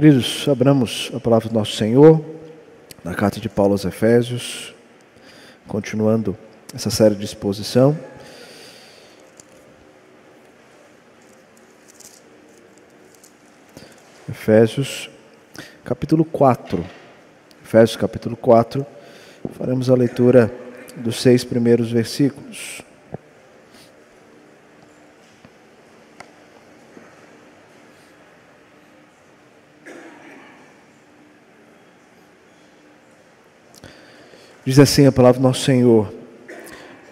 Queridos, abramos a palavra do nosso Senhor na carta de Paulo aos Efésios, continuando essa série de exposição. Efésios capítulo 4. Efésios capítulo 4, faremos a leitura dos 6 primeiros versículos. Diz assim a palavra do nosso Senhor: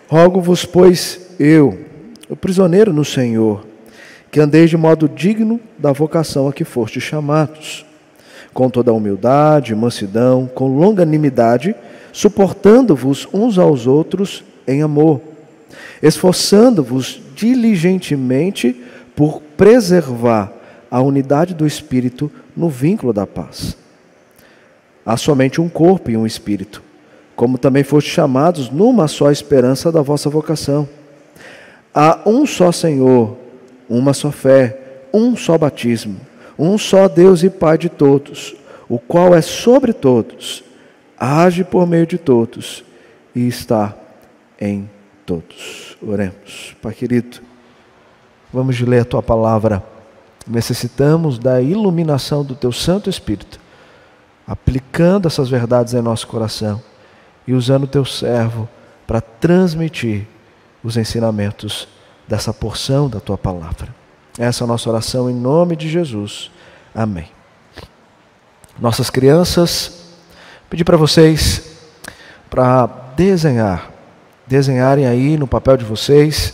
Rogo-vos, pois, eu, o prisioneiro no Senhor, que andeis de modo digno da vocação a que fostes chamados, com toda a humildade, mansidão, com longanimidade, suportando-vos uns aos outros em amor, esforçando-vos diligentemente por preservar a unidade do Espírito no vínculo da paz. Há somente um corpo e um Espírito, como também fostes chamados numa só esperança da vossa vocação. Há um só Senhor, uma só fé, um só batismo, um só Deus e Pai de todos, o qual é sobre todos, age por meio de todos e está em todos. Oremos. Pai querido, vamos ler a Tua palavra. Necessitamos da iluminação do Teu Santo Espírito, aplicando essas verdades em nosso coração e usando o Teu servo para transmitir os ensinamentos dessa porção da Tua palavra. Essa é a nossa oração em nome de Jesus. Amém. Nossas crianças, pedi para vocês para desenharem aí no papel de vocês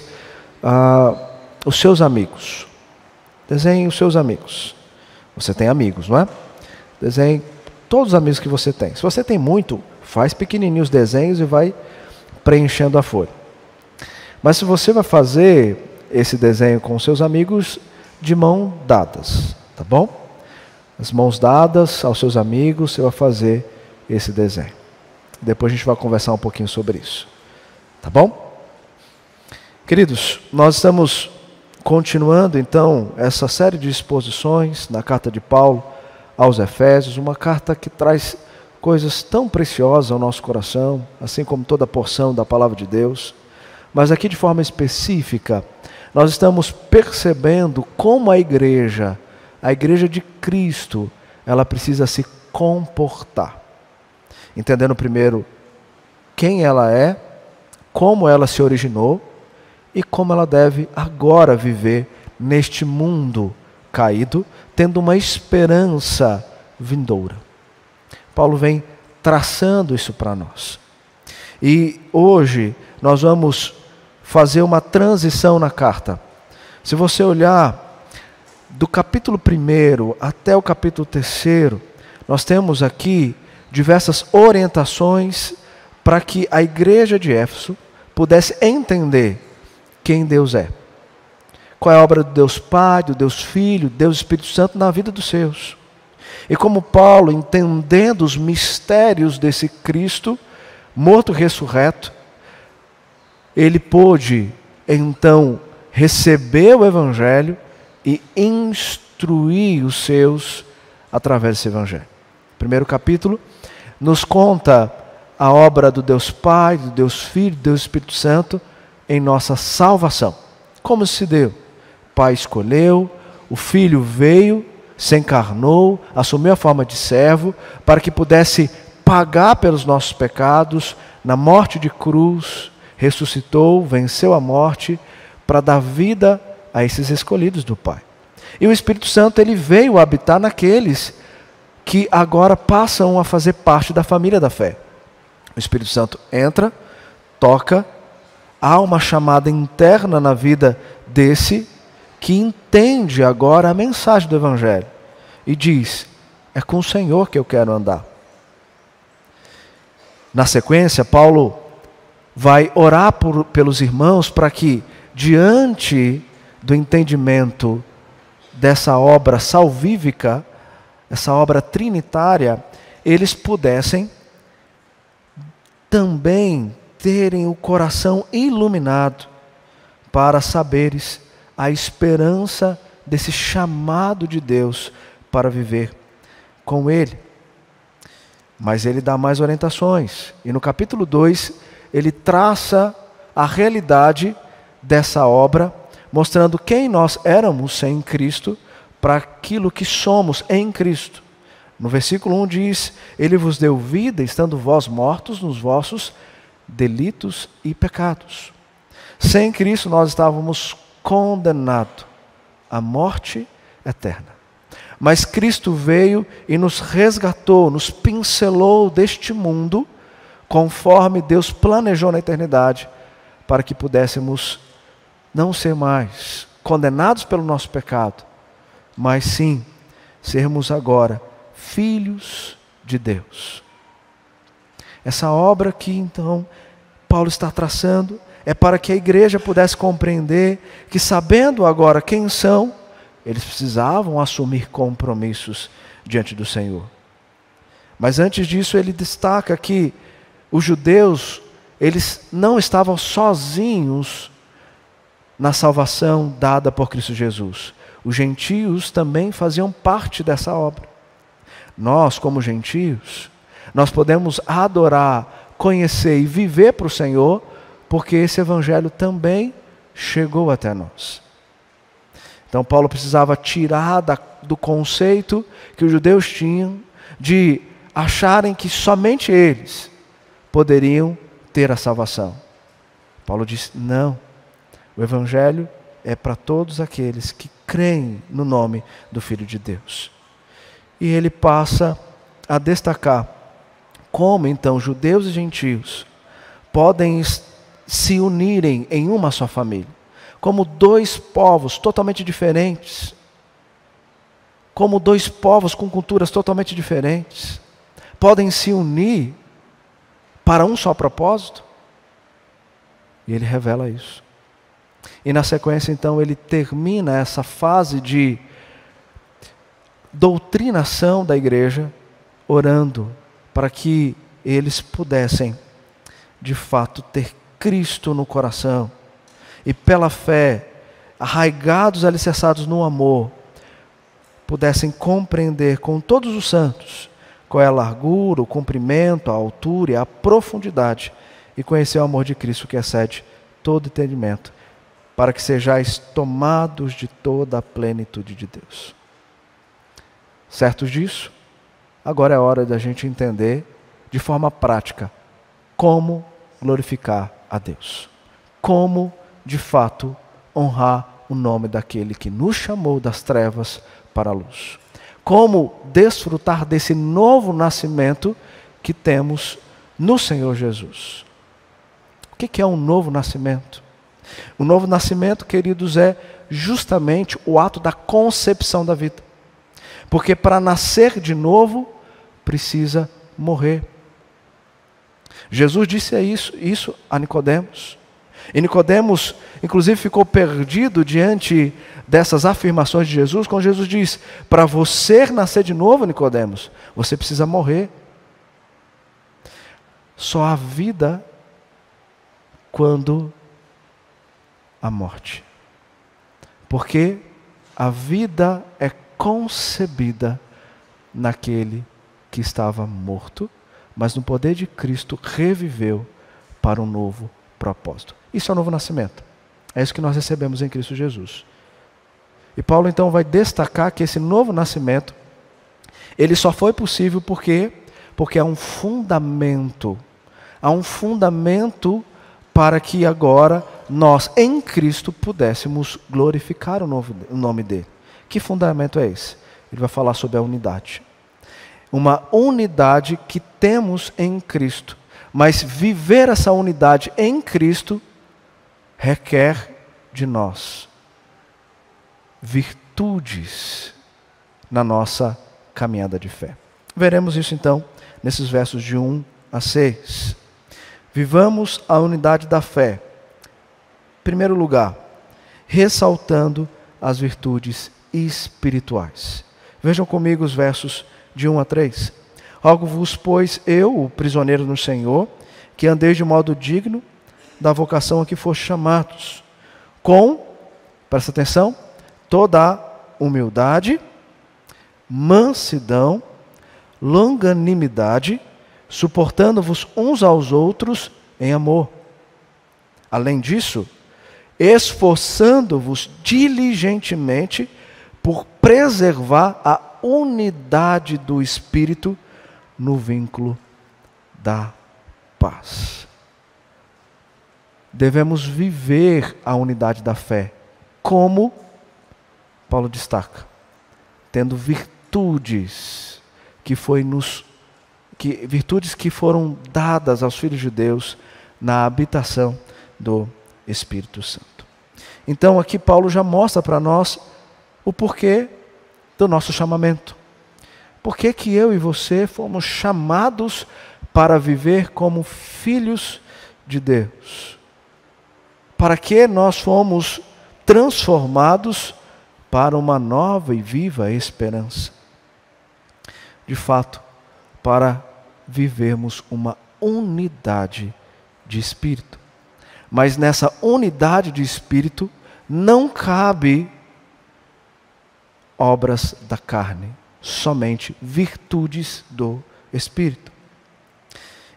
os seus amigos. Desenhem os seus amigos. Você tem amigos, não é? Desenhe todos os amigos que você tem. Se você tem muito, faz pequenininhos desenhos e vai preenchendo a folha. Mas se você vai fazer esse desenho com seus amigos de mão dadas, tá bom? As mãos dadas aos seus amigos, você vai fazer esse desenho. Depois a gente vai conversar um pouquinho sobre isso, tá bom? Queridos, nós estamos continuando então essa série de exposições na carta de Paulo aos Efésios, uma carta que traz coisas tão preciosas ao nosso coração, assim como toda a porção da palavra de Deus. Mas aqui de forma específica, nós estamos percebendo como a igreja de Cristo, ela precisa se comportar. Entendendo primeiro quem ela é, como ela se originou e como ela deve agora viver neste mundo caído, tendo uma esperança vindoura. Paulo vem traçando isso para nós. E hoje nós vamos fazer uma transição na carta. Se você olhar do capítulo 1 até o capítulo 3, nós temos aqui diversas orientações para que a igreja de Éfeso pudesse entender quem Deus é. Qual é a obra do Deus Pai, do Deus Filho, do Deus Espírito Santo na vida dos seus. E como Paulo, entendendo os mistérios desse Cristo, morto e ressurreto, ele pôde, então, receber o Evangelho e instruir os seus através desse Evangelho. O primeiro capítulo nos conta a obra do Deus Pai, do Deus Filho, do Deus Espírito Santo em nossa salvação. Como se deu? O Pai escolheu, o Filho veio, se encarnou, assumiu a forma de servo, para que pudesse pagar pelos nossos pecados, na morte de cruz, ressuscitou, venceu a morte, para dar vida a esses escolhidos do Pai. E o Espírito Santo, ele veio habitar naqueles que agora passam a fazer parte da família da fé. O Espírito Santo entra, toca, há uma chamada interna na vida desse que entende agora a mensagem do Evangelho e diz: é com o Senhor que eu quero andar. Na sequência, Paulo vai orar pelos irmãos para que, diante do entendimento dessa obra salvífica, essa obra trinitária, eles pudessem também terem o coração iluminado para saberes a esperança desse chamado de Deus para viver com ele. Mas ele dá mais orientações. E no capítulo 2, ele traça a realidade dessa obra, mostrando quem nós éramos sem Cristo para aquilo que somos em Cristo. No versículo 1 diz: Ele vos deu vida, estando vós mortos nos vossos delitos e pecados. Sem Cristo nós estávamos condenados à morte eterna. Mas Cristo veio e nos resgatou, nos pincelou deste mundo, conforme Deus planejou na eternidade, para que pudéssemos não ser mais condenados pelo nosso pecado, mas sim sermos agora filhos de Deus. Essa obra que então Paulo está traçando é para que a igreja pudesse compreender que, sabendo agora quem são, eles precisavam assumir compromissos diante do Senhor. Mas antes disso ele destaca que os judeus, eles não estavam sozinhos na salvação dada por Cristo Jesus. Os gentios também faziam parte dessa obra. Nós, como gentios, nós podemos adorar, conhecer e viver para o Senhor, porque esse evangelho também chegou até nós. Então Paulo precisava tirar do conceito que os judeus tinham de acharem que somente eles poderiam ter a salvação. Paulo diz: não, o evangelho é para todos aqueles que creem no nome do Filho de Deus. E ele passa a destacar como então judeus e gentios podem se unirem em uma só família, como dois povos totalmente diferentes, como dois povos com culturas totalmente diferentes, podem se unir para um só propósito. E ele revela isso. E na sequência então ele termina essa fase de doutrinação da igreja, orando para que eles pudessem de fato ter Cristo no coração e pela fé, arraigados, alicerçados no amor, pudessem compreender com todos os santos qual é a largura, o comprimento, a altura e a profundidade, e conhecer o amor de Cristo que excede todo entendimento, para que sejais tomados de toda a plenitude de Deus. Certos disso, agora é hora da gente entender de forma prática como glorificar a Deus, como de fato honrar o nome daquele que nos chamou das trevas para a luz, como desfrutar desse novo nascimento que temos no Senhor Jesus. O que é um novo nascimento? O novo nascimento, queridos, é justamente o ato da concepção da vida. Porque para nascer de novo, precisa morrer. Jesus disse isso a Nicodemos. E Nicodemos, inclusive, ficou perdido diante dessas afirmações de Jesus, quando Jesus diz: para você nascer de novo, Nicodemos, você precisa morrer. Só há vida quando há morte. Porque a vida é concebida naquele que estava morto, mas no poder de Cristo reviveu para um novo propósito. Isso é o novo nascimento. É isso que nós recebemos em Cristo Jesus. E Paulo então vai destacar que esse novo nascimento, ele só foi possível porque há um fundamento. Há um fundamento para que agora nós, em Cristo, pudéssemos glorificar o nome dele. Que fundamento é esse? Ele vai falar sobre a unidade. Uma unidade que temos em Cristo. Mas viver essa unidade em Cristo requer de nós virtudes na nossa caminhada de fé. Veremos isso então nesses versos de 1 a 6. Vivamos a unidade da fé. Em primeiro lugar, ressaltando as virtudes espirituais. Vejam comigo os versos de 1 a 3. Rogo-vos, pois, eu, o prisioneiro no Senhor, que andeis de modo digno da vocação a que foste chamados, com, presta atenção, toda a humildade, mansidão longanimidade, suportando-vos uns aos outros em amor. Além disso, esforçando-vos diligentemente por preservar a unidade do Espírito no vínculo da paz. Devemos viver a unidade da fé, como Paulo destaca, tendo virtudes virtudes que foram dadas aos filhos de Deus na habitação do Espírito Santo. Então aqui Paulo já mostra para nós o porquê do nosso chamamento. Por que que eu e você fomos chamados para viver como filhos de Deus? Para que nós fomos transformados para uma nova e viva esperança. De fato, para vivermos uma unidade de espírito. Mas nessa unidade de espírito não cabe obras da carne, somente virtudes do Espírito.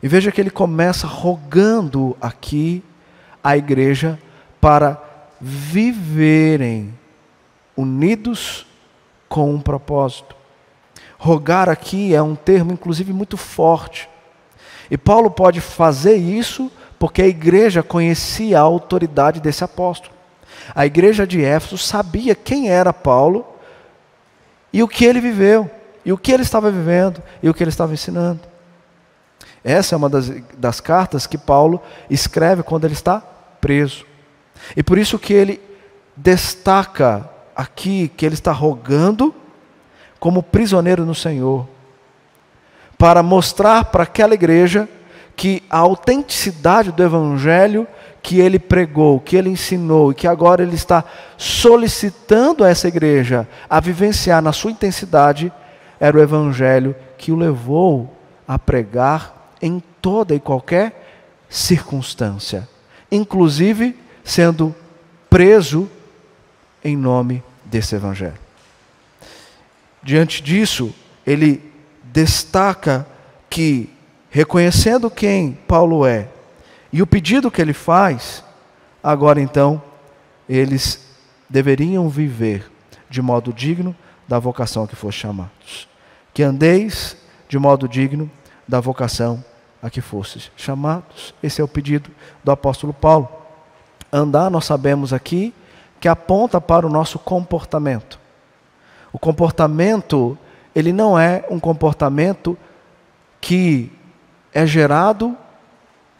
E veja que ele começa rogando aqui a igreja para viverem unidos com um propósito. Rogar aqui é um termo inclusive muito forte. E Paulo pode fazer isso porque a igreja conhecia a autoridade desse apóstolo. A igreja de Éfeso sabia quem era Paulo e o que ele viveu, e o que ele estava vivendo, e o que ele estava ensinando. Essa é uma das cartas que Paulo escreve quando ele está preso. E por isso que ele destaca aqui que ele está rogando como prisioneiro no Senhor, para mostrar para aquela igreja que a autenticidade do evangelho que ele pregou, que ele ensinou, e que agora ele está solicitando a essa igreja a vivenciar na sua intensidade, era o evangelho que o levou a pregar em toda e qualquer circunstância, inclusive sendo preso em nome desse evangelho. Diante disso, ele destaca que, reconhecendo quem Paulo é e o pedido que ele faz, agora então, eles deveriam viver de modo digno da vocação a que foste chamados. Que andeis de modo digno da vocação a que fostes chamados. Esse é o pedido do apóstolo Paulo. Andar, nós sabemos aqui, que aponta para o nosso comportamento. O comportamento, ele não é um comportamento que é gerado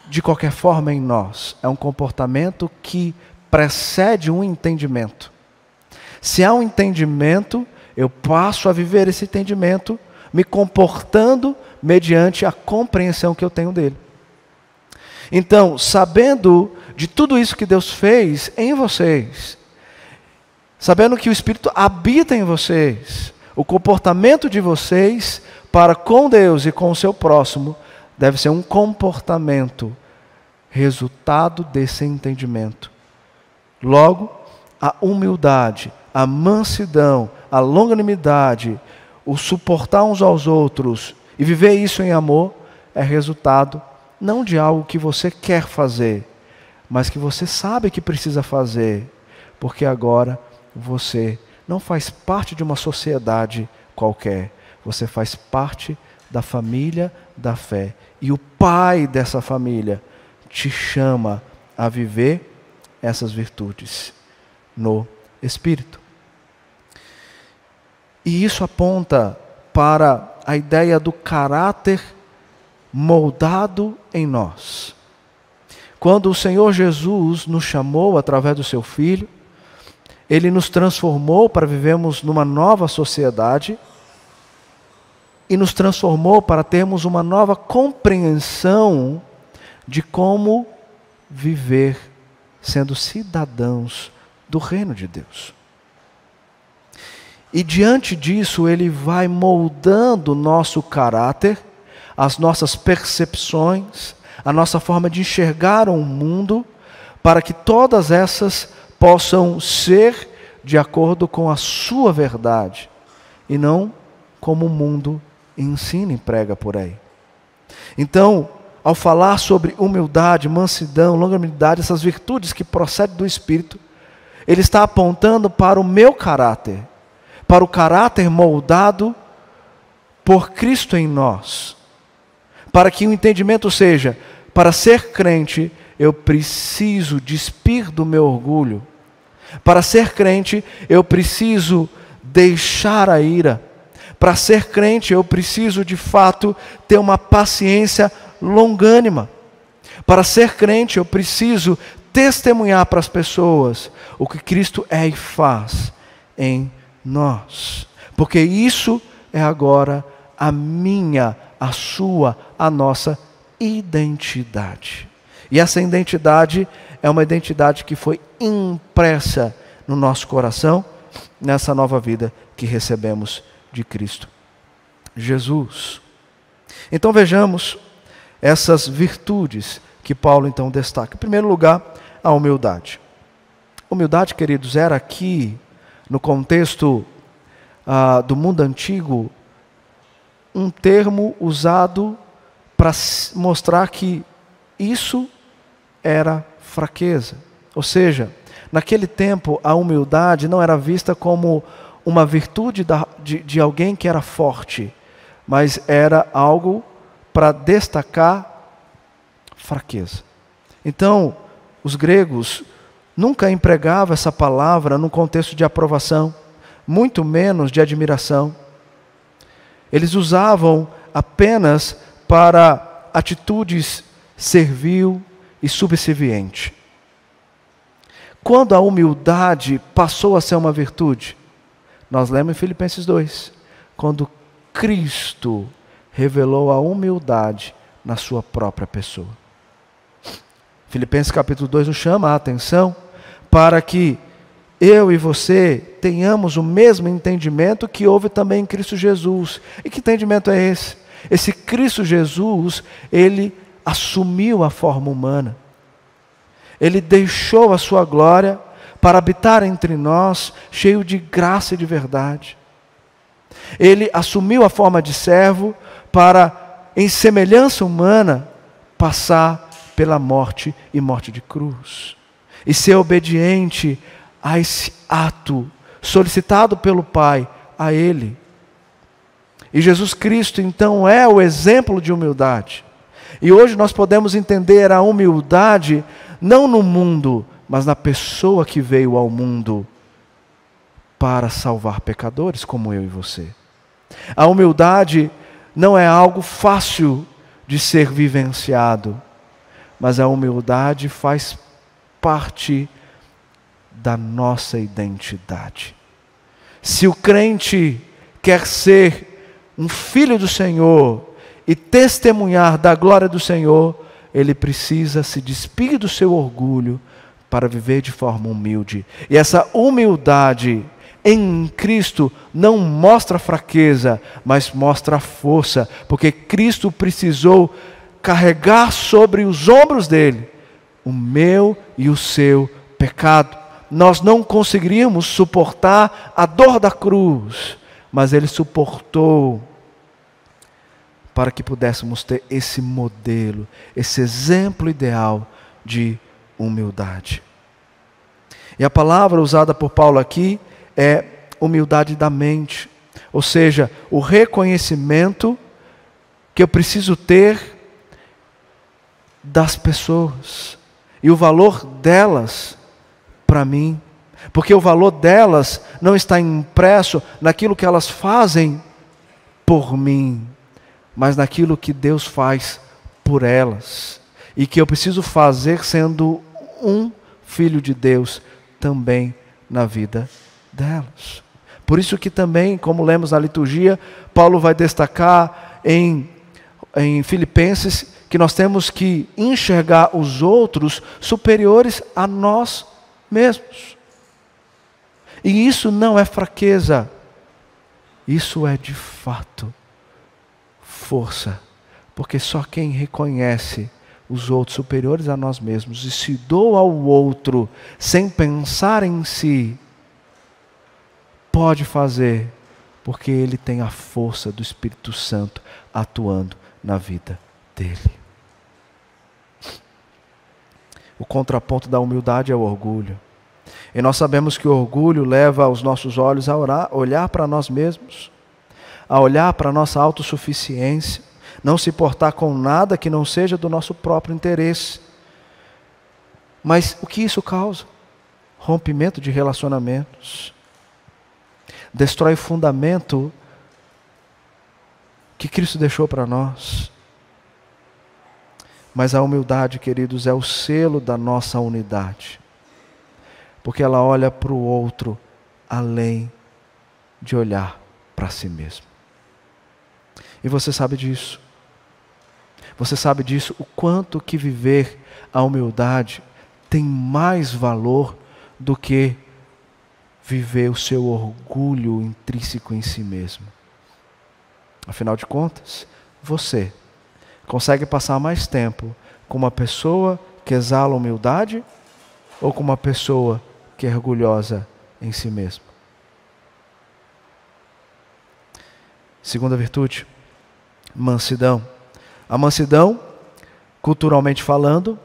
de qualquer forma em nós. É um comportamento que precede um entendimento. Se há um entendimento, eu passo a viver esse entendimento, me comportando mediante a compreensão que eu tenho dele. Então, sabendo de tudo isso que Deus fez em vocês, sabendo que o Espírito habita em vocês, o comportamento de vocês para com Deus e com o seu próximo deve ser um comportamento resultado desse entendimento. Logo, a humildade, a mansidão, a longanimidade, o suportar uns aos outros e viver isso em amor é resultado não de algo que você quer fazer, mas que você sabe que precisa fazer, porque agora você não faz parte de uma sociedade qualquer, você faz parte da família da fé. E o pai dessa família te chama a viver essas virtudes no Espírito. E isso aponta para a ideia do caráter moldado em nós. Quando o Senhor Jesus nos chamou através do seu Filho, Ele nos transformou para vivermos numa nova sociedade e nos transformou para termos uma nova compreensão de como viver sendo cidadãos do reino de Deus. E diante disso, Ele vai moldando o nosso caráter, as nossas percepções, a nossa forma de enxergar o mundo, para que todas essas possam ser de acordo com a sua verdade, e não como o mundo e ensina e prega por aí. Então, ao falar sobre humildade, mansidão, longanimidade, essas virtudes que procedem do Espírito, ele está apontando para o meu caráter, para o caráter moldado por Cristo em nós. Para que o entendimento seja, para ser crente, eu preciso despir do meu orgulho. Para ser crente, eu preciso deixar a ira. Para ser crente, eu preciso de fato ter uma paciência longânima. Para ser crente, eu preciso testemunhar para as pessoas o que Cristo é e faz em nós. Porque isso é agora a minha, a sua, a nossa identidade. E essa identidade é uma identidade que foi impressa no nosso coração, nessa nova vida que recebemos de Cristo Jesus. Então vejamos essas virtudes que Paulo então destaca. Em primeiro lugar, a humildade. Humildade, queridos, era aqui, no contexto do mundo antigo, um termo usado para mostrar que isso era fraqueza. Ou seja, naquele tempo a humildade não era vista como uma virtude de alguém que era forte, mas era algo para destacar fraqueza. Então, os gregos nunca empregavam essa palavra num contexto de aprovação, muito menos de admiração. Eles usavam apenas para atitudes servil e subserviente. Quando a humildade passou a ser uma virtude? Nós lemos em Filipenses 2, quando Cristo revelou a humildade na sua própria pessoa. Filipenses capítulo 2 nos chama a atenção para que eu e você tenhamos o mesmo entendimento que houve também em Cristo Jesus. E que entendimento é esse? Esse Cristo Jesus, ele assumiu a forma humana. Ele deixou a sua glória para habitar entre nós, cheio de graça e de verdade. Ele assumiu a forma de servo para, em semelhança humana, passar pela morte e morte de cruz. E ser obediente a esse ato solicitado pelo Pai a Ele. E Jesus Cristo, então, é o exemplo de humildade. E hoje nós podemos entender a humildade não no mundo, mas na pessoa que veio ao mundo para salvar pecadores como eu e você. A humildade não é algo fácil de ser vivenciado, mas a humildade faz parte da nossa identidade. Se o crente quer ser um filho do Senhor e testemunhar da glória do Senhor, ele precisa se despir do seu orgulho para viver de forma humilde. E essa humildade em Cristo não mostra fraqueza, mas mostra força, porque Cristo precisou carregar sobre os ombros dele o meu e o seu pecado. Nós não conseguiríamos suportar a dor da cruz, mas ele suportou para que pudéssemos ter esse modelo, esse exemplo ideal de humildade. E a palavra usada por Paulo aqui é humildade da mente, ou seja, o reconhecimento que eu preciso ter das pessoas e o valor delas para mim, porque o valor delas não está impresso naquilo que elas fazem por mim, mas naquilo que Deus faz por elas, e que eu preciso fazer sendo um filho de Deus também na vida delas. Por isso que também, como lemos na liturgia, Paulo vai destacar em Filipenses que nós temos que enxergar os outros superiores a nós mesmos. E isso não é fraqueza, isso é de fato força, porque só quem reconhece os outros superiores a nós mesmos e se doa ao outro sem pensar em si, pode fazer Porque ele tem a força do Espírito Santo atuando na vida dele. O contraponto da humildade é o orgulho. E nós sabemos que o orgulho leva os nossos olhos a olhar para nós mesmos, a olhar para a nossa autossuficiência, não se importar com nada que não seja do nosso próprio interesse. Mas o que isso causa? Rompimento de relacionamentos. Destrói o fundamento que Cristo deixou para nós. Mas a humildade, queridos, é o selo da nossa unidade. Porque ela olha para o outro além de olhar para si mesmo. E você sabe disso. Você sabe disso, o quanto que viver a humildade tem mais valor do que viver o seu orgulho intrínseco em si mesmo. Afinal de contas, você consegue passar mais tempo com uma pessoa que exala humildade ou com uma pessoa que é orgulhosa em si mesma? Segunda virtude, mansidão. A mansidão, culturalmente falando,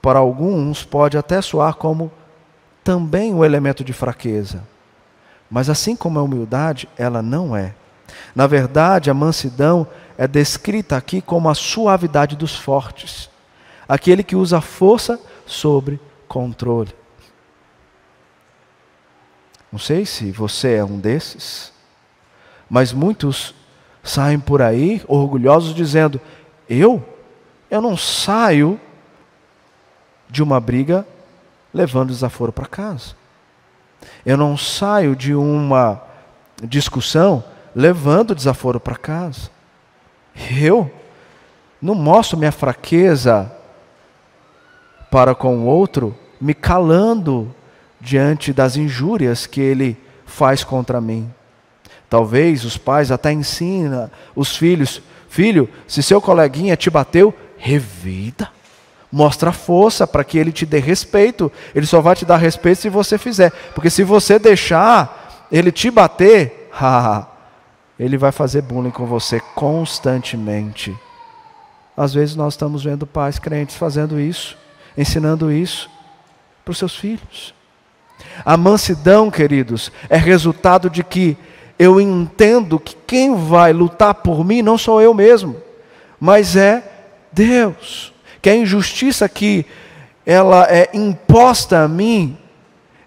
para alguns pode até soar como também um elemento de fraqueza. Mas assim como a humildade, ela não é. Na verdade, a mansidão é descrita aqui como a suavidade dos fortes. Aquele que usa força sobre controle. Não sei se você é um desses, mas muitos saem por aí orgulhosos dizendo: eu não saio de uma briga levando desaforo para casa. Eu não saio de uma discussão levando desaforo para casa. Eu não mostro minha fraqueza para com o outro, me calando diante das injúrias que ele faz contra mim. Talvez os pais até ensinam os filhos: filho, se seu coleguinha te bateu, revida. Mostra força para que ele te dê respeito. Ele só vai te dar respeito se você fizer. Porque se você deixar ele te bater, ele vai fazer bullying com você constantemente. Às vezes nós estamos vendo pais crentes fazendo isso, ensinando isso para os seus filhos. A mansidão, queridos, é resultado de que eu entendo que quem vai lutar por mim não sou eu mesmo, mas é Deus. Que a injustiça que ela é imposta a mim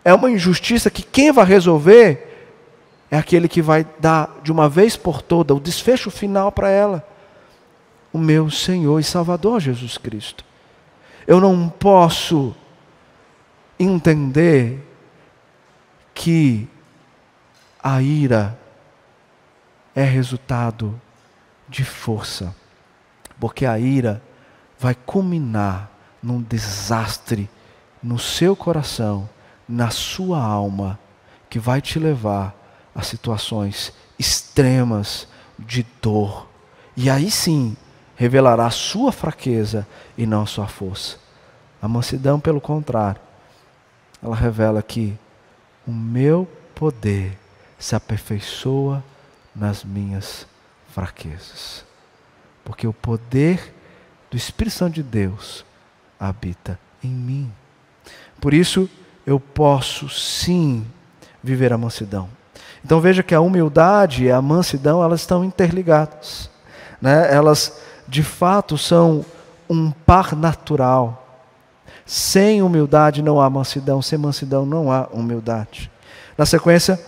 é uma injustiça que quem vai resolver é aquele que vai dar de uma vez por toda o desfecho final para ela, o meu Senhor e Salvador Jesus Cristo. Eu não posso entender que a ira é resultado de força, porque a ira vai culminar num desastre no seu coração, na sua alma, que vai te levar a situações extremas de dor. E aí sim, revelará a sua fraqueza e não a sua força. A mansidão, pelo contrário, ela revela que o meu poder se aperfeiçoa nas minhas fraquezas. Porque o poder do Espírito Santo de Deus habita em mim. Por isso, eu posso sim viver a mansidão. Então veja que a humildade e a mansidão, elas estão interligadas, né? Elas de fato são um par natural. Sem humildade não há mansidão, sem mansidão não há humildade. Na sequência,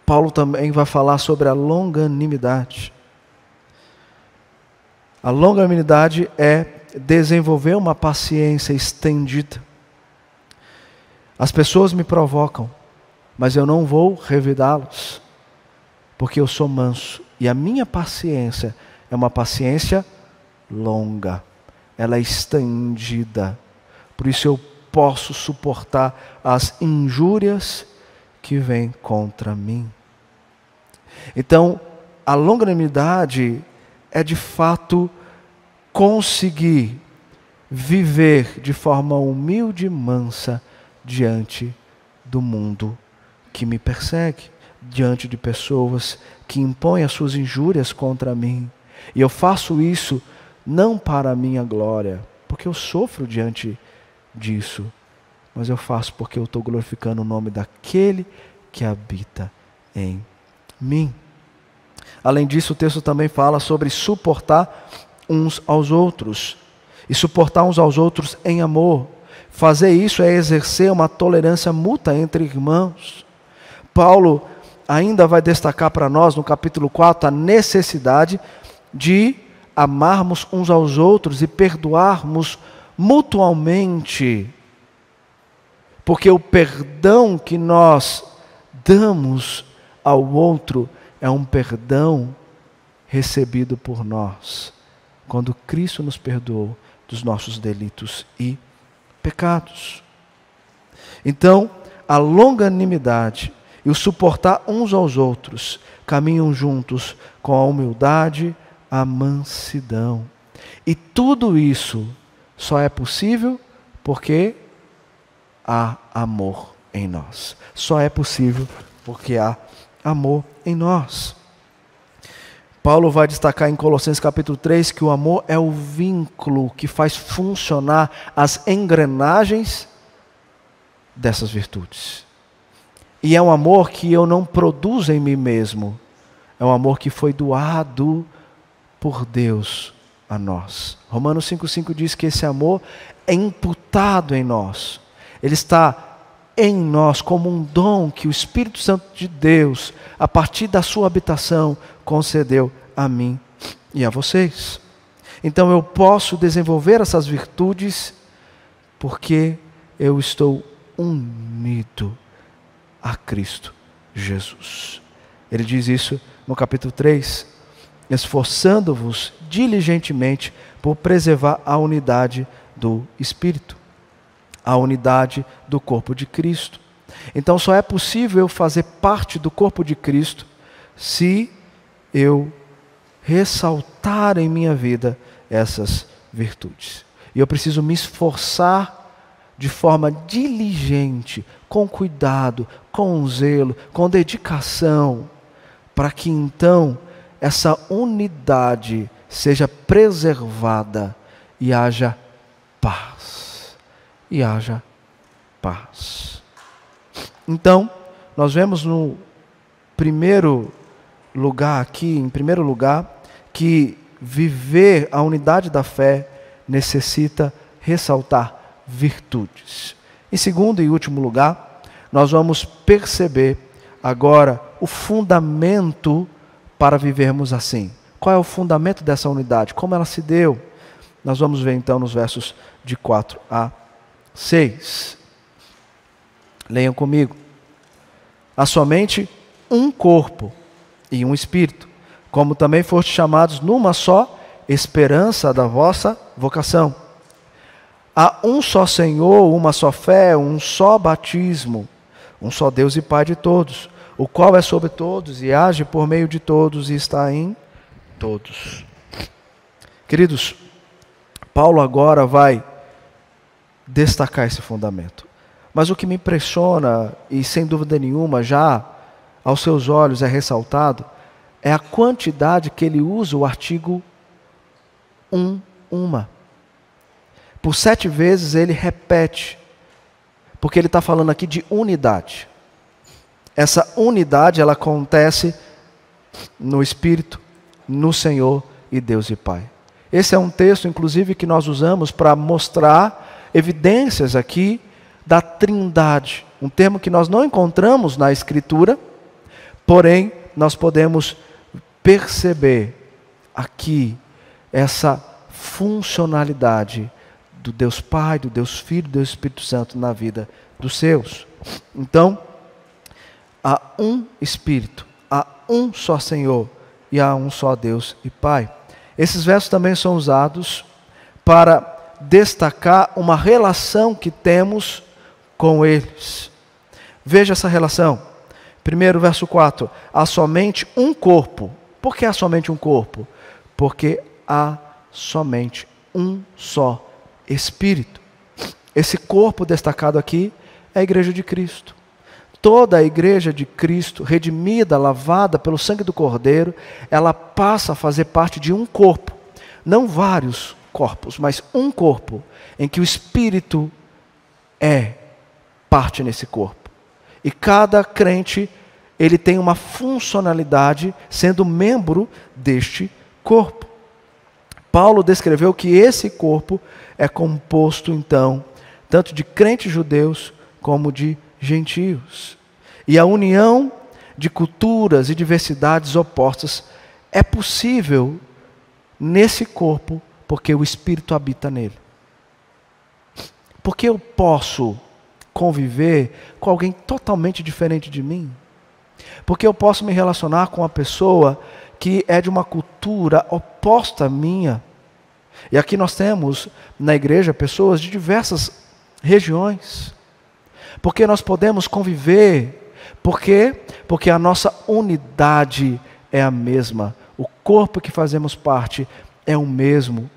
Paulo também vai falar sobre a longanimidade. A longanimidade é desenvolver uma paciência estendida. As pessoas me provocam, mas eu não vou revidá-los, porque eu sou manso. E a minha paciência é uma paciência longa, ela é estendida. Por isso eu posso suportar as injúrias que vêm contra mim. Então, a longanimidade é de fato conseguir viver de forma humilde e mansa diante do mundo que me persegue. diante de pessoas que impõem as suas injúrias contra mim. E eu faço isso não para a minha glória, porque eu sofro diante disso, mas eu faço porque eu estou glorificando o nome daquele que habita em mim. Além disso, o texto também fala sobre suportar uns aos outros. E suportar uns aos outros em amor. Fazer isso é exercer uma tolerância mútua entre irmãos. Paulo ainda vai destacar para nós, no capítulo 4, a necessidade de amarmos uns aos outros e perdoarmos mutuamente. Porque o perdão que nós damos ao outro é um perdão recebido por nós, quando Cristo nos perdoou dos nossos delitos e pecados. Então, a longanimidade e o suportar uns aos outros caminham juntos com a humildade, a mansidão. E tudo isso só é possível porque há amor em nós. Só é possível porque há amor em nós. Paulo vai destacar em Colossenses capítulo 3 que o amor é o vínculo que faz funcionar as engrenagens dessas virtudes. E é um amor que eu não produzo em mim mesmo. É um amor que foi doado por Deus a nós. Romanos 5,5 diz que esse amor é imputado em nós. Ele está em nós como um dom que o Espírito Santo de Deus, a partir da sua habitação, concedeu a mim e a vocês. Então eu posso desenvolver essas virtudes porque eu estou unido a Cristo Jesus. Ele diz isso no capítulo 3, esforçando-vos diligentemente por preservar a unidade do Espírito, a unidade do corpo de Cristo. Então só é possível eu fazer parte do corpo de Cristo se eu ressaltar em minha vida essas virtudes. E eu preciso me esforçar de forma diligente, com cuidado, com zelo, com dedicação, para que então essa unidade seja preservada e haja paz. E haja paz. Então, nós vemos no primeiro lugar aqui, em primeiro lugar, que viver a unidade da fé necessita ressaltar virtudes. Em segundo e último lugar, nós vamos perceber agora o fundamento para vivermos assim. Qual é o fundamento dessa unidade? Como ela se deu? Nós vamos ver então nos versos de 4 a 6. Leiam comigo. Há somente um corpo e um espírito, como também fostes chamados numa só esperança da vossa vocação. Há um só Senhor, uma só fé, um só batismo, um só Deus e Pai de todos, o qual é sobre todos e age por meio de todos e está em todos. Queridos, Paulo agora vai destacar esse fundamento. Mas o que me impressiona, e sem dúvida nenhuma já aos seus olhos é ressaltado, é a quantidade que ele usa o artigo uma. Por 7 vezes ele repete, porque ele está falando aqui de unidade. Essa unidade, ela acontece no Espírito, no Senhor e Deus e Pai. Esse é um texto, inclusive, que nós usamos para mostrar evidências aqui da Trindade. Um termo que nós não encontramos na Escritura, porém, nós podemos perceber aqui essa funcionalidade do Deus Pai, do Deus Filho, do Deus Espírito Santo na vida dos seus. Então, há um Espírito, há um só Senhor e há um só Deus e Pai. Esses versos também são usados para destacar uma relação que temos com eles. Veja essa relação. Primeiro, verso 4. Há somente um corpo. Por que há somente um corpo? Porque há somente um só Espírito. Esse corpo destacado aqui é a Igreja de Cristo. Toda a igreja de Cristo, redimida, lavada pelo sangue do Cordeiro, ela passa a fazer parte de um corpo. Não vários corpos, mas um corpo, em que o Espírito é parte nesse corpo. E cada crente, ele tem uma funcionalidade sendo membro deste corpo. Paulo descreveu que esse corpo é composto, então, tanto de crentes judeus como de gentios. E a união de culturas e diversidades opostas é possível nesse corpo porque o Espírito habita nele. Porque eu posso conviver com alguém totalmente diferente de mim? Porque eu posso me relacionar com uma pessoa que é de uma cultura oposta à minha? E aqui nós temos na igreja pessoas de diversas regiões. Porque nós podemos conviver. Por quê? Porque a nossa unidade é a mesma. O corpo que fazemos parte é o mesmo.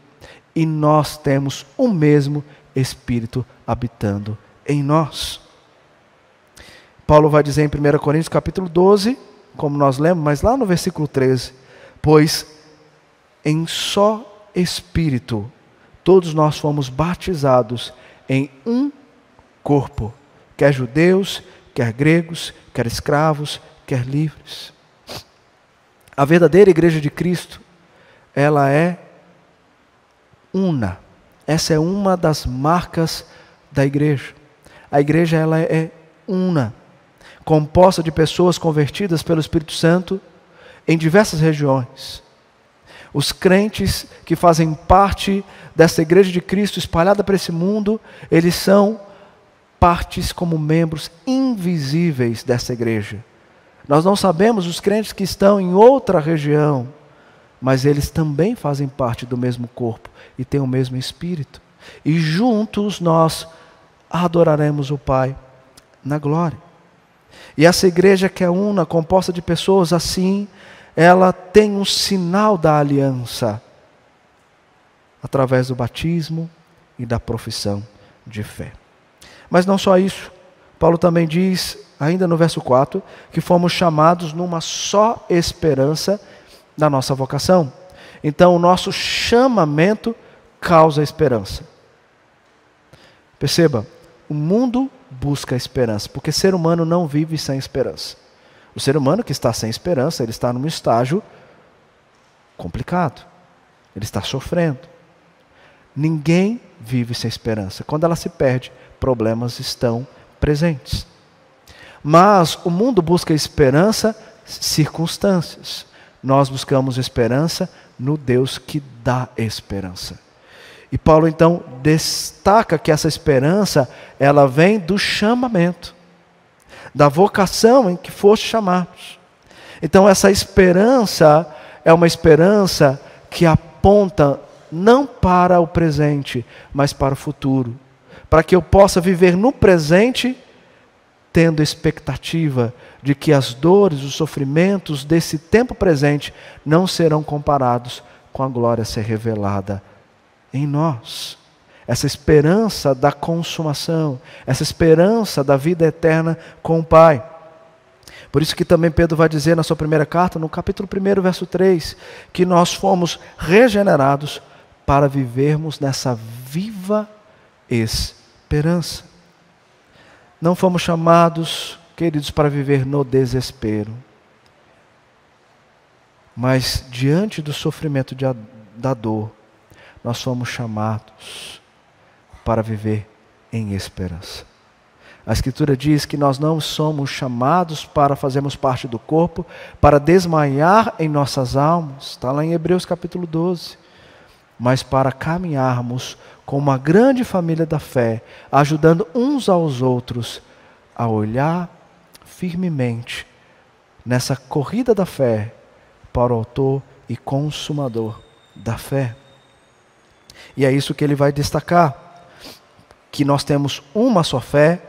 E nós temos o mesmo Espírito habitando em nós. Paulo vai dizer em 1 Coríntios capítulo 12, como nós lemos, mas lá no versículo 13, pois em só Espírito todos nós fomos batizados em um corpo, quer judeus, quer gregos, quer escravos, quer livres. A verdadeira igreja de Cristo, ela é una. Essa é uma das marcas da igreja. A igreja, ela é una, composta de pessoas convertidas pelo Espírito Santo em diversas regiões. Os crentes que fazem parte dessa igreja de Cristo espalhada por esse mundo, eles são partes como membros invisíveis dessa igreja. Nós não sabemos os crentes que estão em outra região, mas eles também fazem parte do mesmo corpo e têm o mesmo Espírito. E juntos nós adoraremos o Pai na glória. E essa igreja que é una, composta de pessoas assim, ela tem um sinal da aliança através do batismo e da profissão de fé. Mas não só isso. Paulo também diz, ainda no verso 4, que fomos chamados numa só esperança da nossa vocação. Então o nosso chamamento causa esperança. Perceba, o mundo busca esperança, porque o ser humano não vive sem esperança. O ser humano que está sem esperança, ele está num estágio complicado. Ele está sofrendo. Ninguém vive sem esperança. Quando ela se perde, problemas estão presentes. Mas o mundo busca esperança, circunstâncias. Nós buscamos esperança no Deus que dá esperança. E Paulo então destaca que essa esperança, ela vem do chamamento, da vocação em que foste chamados. Então essa esperança é uma esperança que aponta não para o presente, mas para o futuro. Para que eu possa viver no presente, tendo expectativa de que as dores, os sofrimentos desse tempo presente não serão comparados com a glória a ser revelada em nós. Essa esperança da consumação, essa esperança da vida eterna com o Pai. Por isso que também Pedro vai dizer na sua primeira carta, no capítulo 1, verso 3, que nós fomos regenerados para vivermos nessa viva esperança. Não fomos chamados, queridos, para viver no desespero. Mas diante do sofrimento da dor, nós fomos chamados para viver em esperança. A Escritura diz que nós não somos chamados para fazermos parte do corpo, para desmaiar em nossas almas, está lá em Hebreus capítulo 12, mas para caminharmos com uma grande família da fé, ajudando uns aos outros a olhar firmemente nessa corrida da fé para o autor e consumador da fé. E é isso que ele vai destacar, que nós temos uma só fé,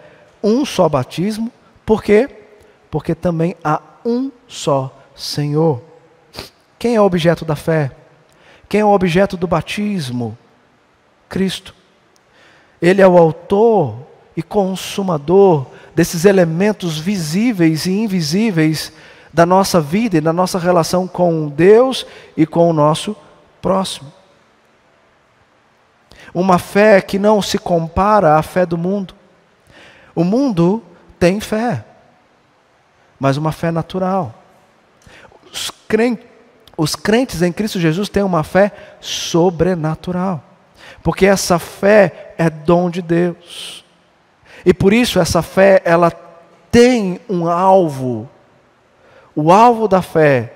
um só batismo. Por quê? Porque também há um só Senhor. Quem é o objeto da fé? Quem é o objeto do batismo? Cristo. Ele é o autor e consumador desses elementos visíveis e invisíveis da nossa vida e da nossa relação com Deus e com o nosso próximo. Uma fé que não se compara à fé do mundo. O mundo tem fé, mas uma fé natural. Os crentes em Cristo Jesus têm uma fé sobrenatural, porque essa fé é dom de Deus. E por isso essa fé, ela tem um alvo. O alvo da fé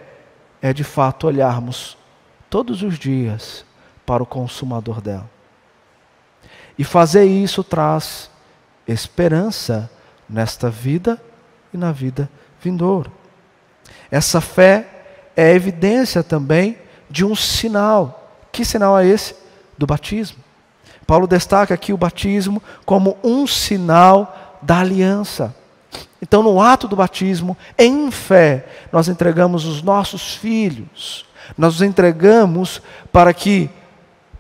é de fato olharmos todos os dias para o consumador dela. E fazer isso traz esperança nesta vida e na vida vindoura. Essa fé é evidência também de um sinal. Que sinal é esse? Do batismo. Paulo destaca aqui o batismo como um sinal da aliança. Então, no ato do batismo, em fé, nós entregamos os nossos filhos. Nós os entregamos para que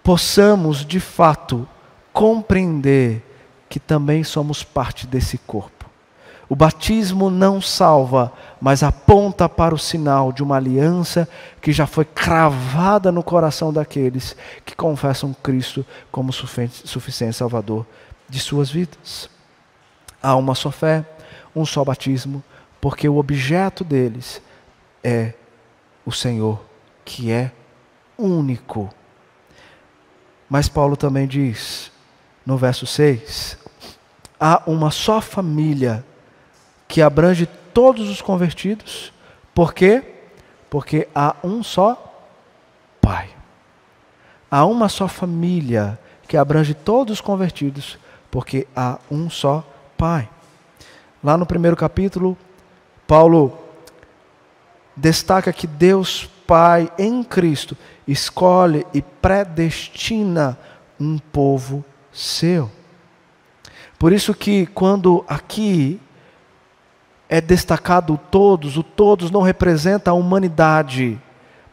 possamos, de fato, compreender que também somos parte desse corpo. O batismo não salva, mas aponta para o sinal de uma aliança que já foi cravada no coração daqueles que confessam Cristo como suficiente Salvador de suas vidas. Há uma só fé, um só batismo, porque o objeto deles é o Senhor, que é único. Mas Paulo também diz, no verso 6, há uma só família que abrange todos os convertidos. Por quê? Porque há um só Pai. Há uma só família que abrange todos os convertidos, porque há um só Pai. Lá no primeiro capítulo, Paulo destaca que Deus Pai em Cristo escolhe e predestina um povo seu. Por isso que quando aqui é destacado o todos não representa a humanidade,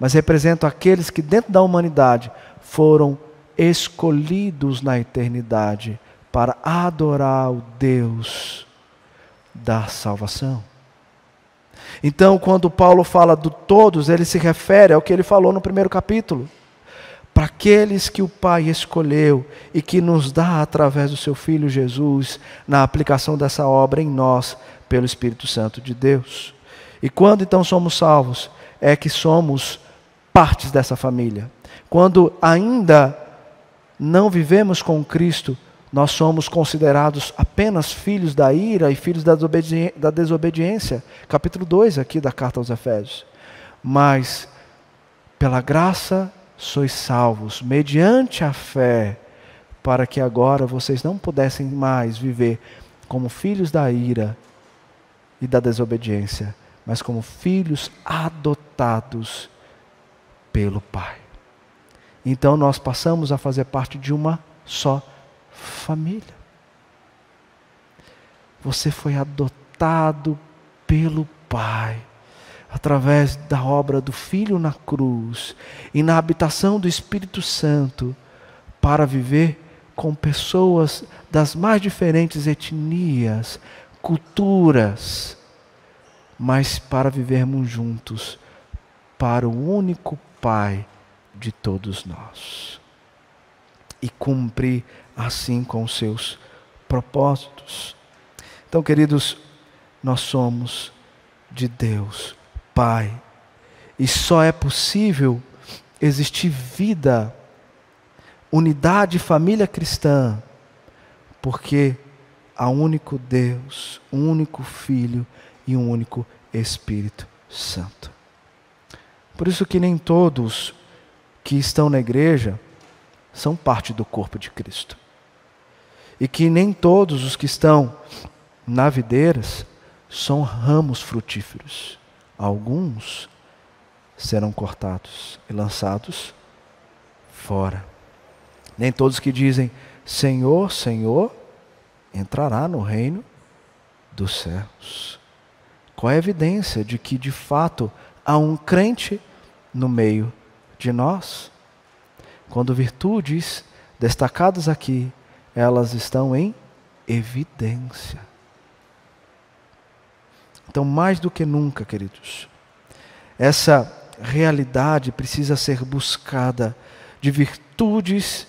mas representa aqueles que dentro da humanidade foram escolhidos na eternidade para adorar o Deus da salvação. Então, quando Paulo fala do todos, ele se refere ao que ele falou no primeiro capítulo. Para aqueles que o Pai escolheu e que nos dá através do seu Filho Jesus, na aplicação dessa obra em nós, pelo Espírito Santo de Deus. E quando então somos salvos, é que somos partes dessa família. Quando ainda não vivemos com Cristo, nós somos considerados apenas filhos da ira e filhos da desobediência. Capítulo 2 aqui da carta aos Efésios. Mas, pela graça, sois salvos, mediante a fé, para que agora vocês não pudessem mais viver como filhos da ira e da desobediência, mas como filhos adotados pelo Pai. Então nós passamos a fazer parte de uma só família. Você foi adotado pelo Pai, através da obra do Filho na cruz e na habitação do Espírito Santo, para viver com pessoas das mais diferentes etnias, culturas, mas para vivermos juntos para o único Pai de todos nós e cumprir assim com os seus propósitos. Então, queridos, nós somos de Deus Pai, e só é possível existir vida, unidade, família cristã, porque há um único Deus, um único Filho e um único Espírito Santo. Por isso que nem todos que estão na igreja são parte do corpo de Cristo. E que nem todos os que estão na videiras são ramos frutíferos. Alguns serão cortados e lançados fora. Nem todos que dizem Senhor, Senhor, entrará no reino dos céus. Qual é a evidência de que de fato há um crente no meio de nós? Quando virtudes destacadas aqui, elas estão em evidência. Então, mais do que nunca, queridos, essa realidade precisa ser buscada de virtudes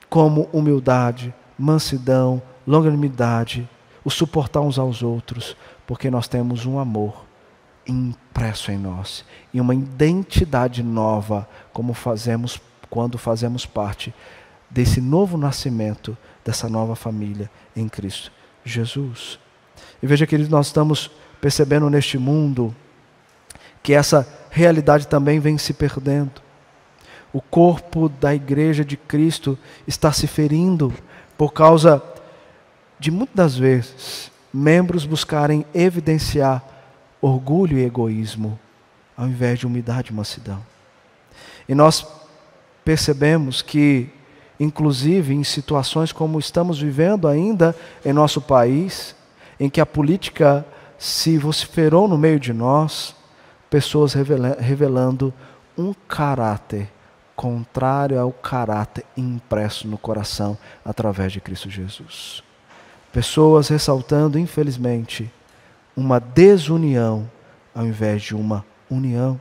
como humildade, mansidão, longanimidade, o suportar uns aos outros, porque nós temos um amor impresso em nós e uma identidade nova, quando fazemos parte desse novo nascimento, dessa nova família em Cristo Jesus. E veja, queridos, nós estamos percebendo neste mundo que essa realidade também vem se perdendo. O corpo da igreja de Cristo está se ferindo por causa de, muitas das vezes, membros buscarem evidenciar orgulho e egoísmo, ao invés de humildade e mansidão. E nós percebemos que, inclusive em situações como estamos vivendo ainda em nosso país, em que a política se vociferou no meio de nós, pessoas revelando um caráter contrário ao caráter impresso no coração através de Cristo Jesus. Pessoas ressaltando, infelizmente, uma desunião ao invés de uma união.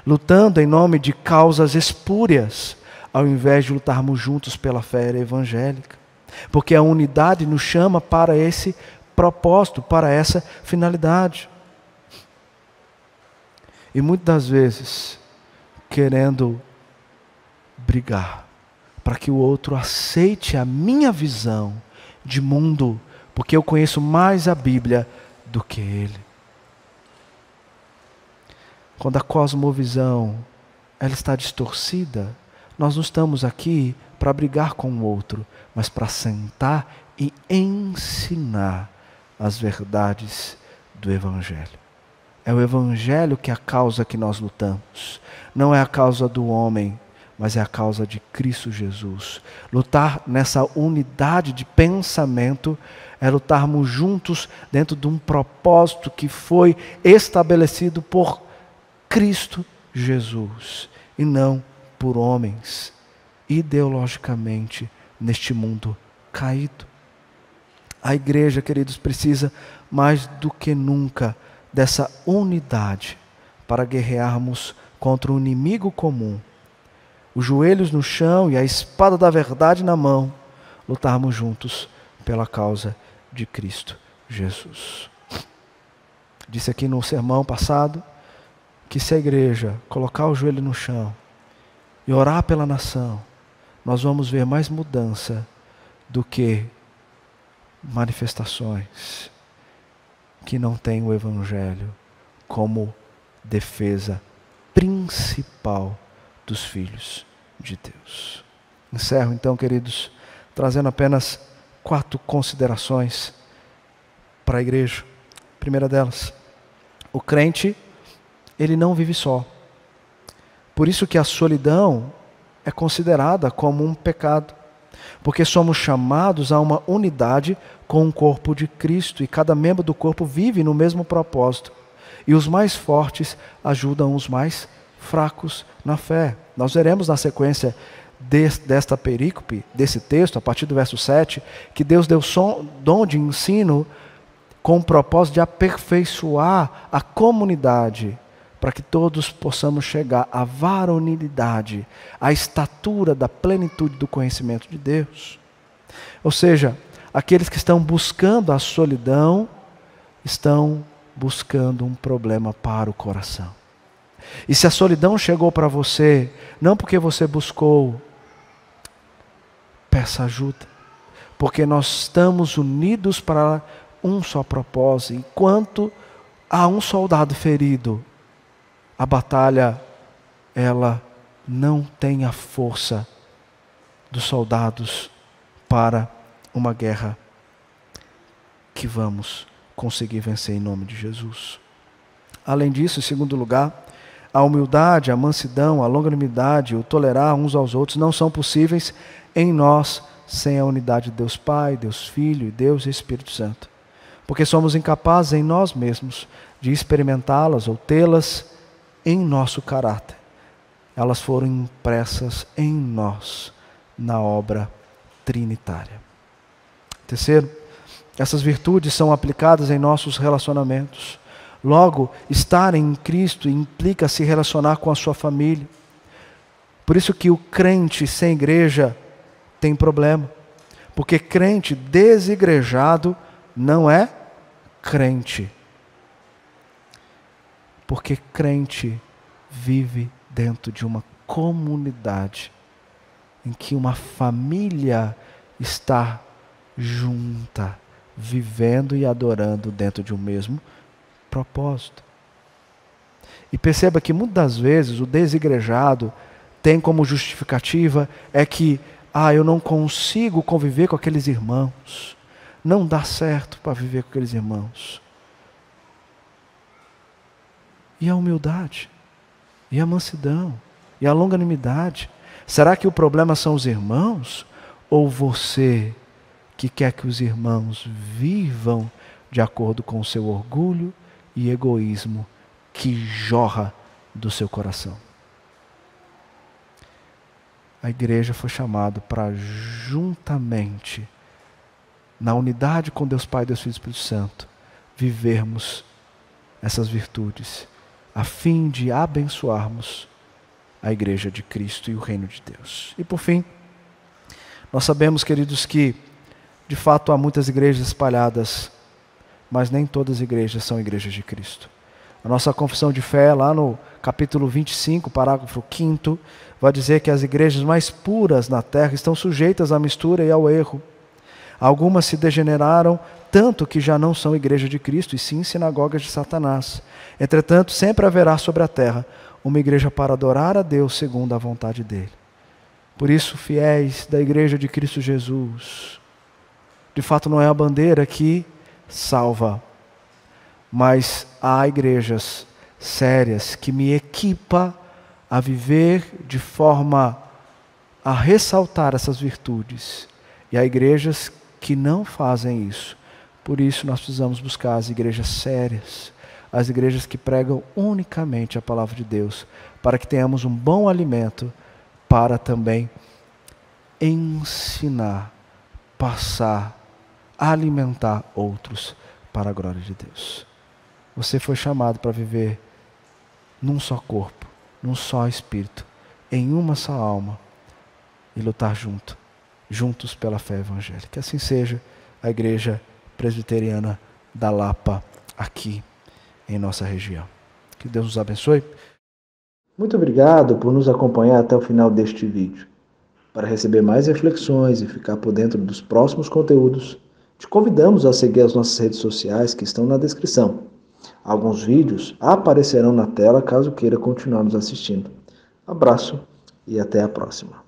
Lutando em nome de causas espúrias, ao invés de lutarmos juntos pela fé evangélica. Porque a unidade nos chama para esse propósito, para essa finalidade. E muitas das vezes, querendo brigar, para que o outro aceite a minha visão de mundo, porque eu conheço mais a Bíblia do que ele. Quando a cosmovisão ela está distorcida, nós não estamos aqui para brigar com o outro, mas para sentar e ensinar as verdades do Evangelho. É o Evangelho que é a causa que nós lutamos. Não é a causa do homem, mas é a causa de Cristo Jesus. Lutar nessa unidade de pensamento é lutarmos juntos dentro de um propósito que foi estabelecido por Cristo Jesus e não por homens, ideologicamente, neste mundo caído. A igreja, queridos, precisa mais do que nunca dessa unidade para guerrearmos contra o inimigo comum. Os joelhos no chão e a espada da verdade na mão, lutarmos juntos pela causa de Cristo Jesus. Disse aqui no sermão passado que se a igreja colocar o joelho no chão e orar pela nação, nós vamos ver mais mudança do que manifestações que não têm o Evangelho como defesa principal dos filhos de Deus. Encerro então, queridos, trazendo apenas 4 considerações para a igreja. Primeira delas, o crente, ele não vive só. Por isso que a solidão é considerada como um pecado. Porque somos chamados a uma unidade com o corpo de Cristo e cada membro do corpo vive no mesmo propósito. E os mais fortes ajudam os mais fracos na fé. Nós veremos na sequência desta perícope, desse texto, a partir do verso 7, que Deus deu dom de ensino com o propósito de aperfeiçoar a comunidade, para que todos possamos chegar à varonilidade, à estatura da plenitude do conhecimento de Deus. Ou seja, aqueles que estão buscando a solidão, estão buscando um problema para o coração. E se a solidão chegou para você, não porque você buscou, peça ajuda. Porque nós estamos unidos para um só propósito. Enquanto há um soldado ferido, a batalha, ela não tem a força dos soldados para uma guerra que vamos conseguir vencer em nome de Jesus. Além disso, em segundo lugar, a humildade, a mansidão, a longanimidade, o tolerar uns aos outros não são possíveis em nós sem a unidade de Deus Pai, Deus Filho e Deus Espírito Santo. Porque somos incapazes em nós mesmos de experimentá-las ou tê-las em nosso caráter. Elas foram impressas em nós na obra trinitária. Terceiro, essas virtudes são aplicadas em nossos relacionamentos. Logo, estar em Cristo implica se relacionar com a sua família. Por isso que o crente sem igreja tem problema. Porque crente desigrejado não é crente. Porque crente vive dentro de uma comunidade em que uma família está junta, vivendo e adorando dentro de um mesmo propósito. E perceba que muitas das vezes o desigrejado tem como justificativa é que eu não consigo conviver com aqueles irmãos. Não dá certo para viver com aqueles irmãos. E a humildade, e a mansidão, e a longanimidade. Será que o problema são os irmãos? Ou você que quer que os irmãos vivam de acordo com o seu orgulho e egoísmo que jorra do seu coração? A igreja foi chamada para juntamente, na unidade com Deus Pai, Deus Filho e Espírito Santo, vivermos essas virtudes, a fim de abençoarmos a igreja de Cristo e o reino de Deus. E por fim, nós sabemos, queridos, que de fato há muitas igrejas espalhadas, mas nem todas as igrejas são igrejas de Cristo. A nossa confissão de fé, lá no capítulo 25, parágrafo 5º, vai dizer que as igrejas mais puras na terra estão sujeitas à mistura e ao erro. Algumas se degeneraram tanto que já não são igreja de Cristo, e sim sinagogas de Satanás. Entretanto, sempre haverá sobre a terra uma igreja para adorar a Deus segundo a vontade dele. Por isso, fiéis da igreja de Cristo Jesus, de fato não é a bandeira que salva, mas há igrejas sérias que me equipa a viver de forma a ressaltar essas virtudes. E há igrejas que não fazem isso. Por isso nós precisamos buscar as igrejas sérias, as igrejas que pregam unicamente a palavra de Deus, para que tenhamos um bom alimento para também ensinar, passar, alimentar outros para a glória de Deus. Você foi chamado para viver num só corpo, num só espírito, em uma só alma e lutar juntos pela fé evangélica. Que assim seja a Igreja Presbiteriana da Lapa aqui em nossa região. Que Deus nos abençoe. Muito obrigado por nos acompanhar até o final deste vídeo. Para receber mais reflexões e ficar por dentro dos próximos conteúdos, te convidamos a seguir as nossas redes sociais que estão na descrição. Alguns vídeos aparecerão na tela caso queira continuar nos assistindo. Abraço e até a próxima.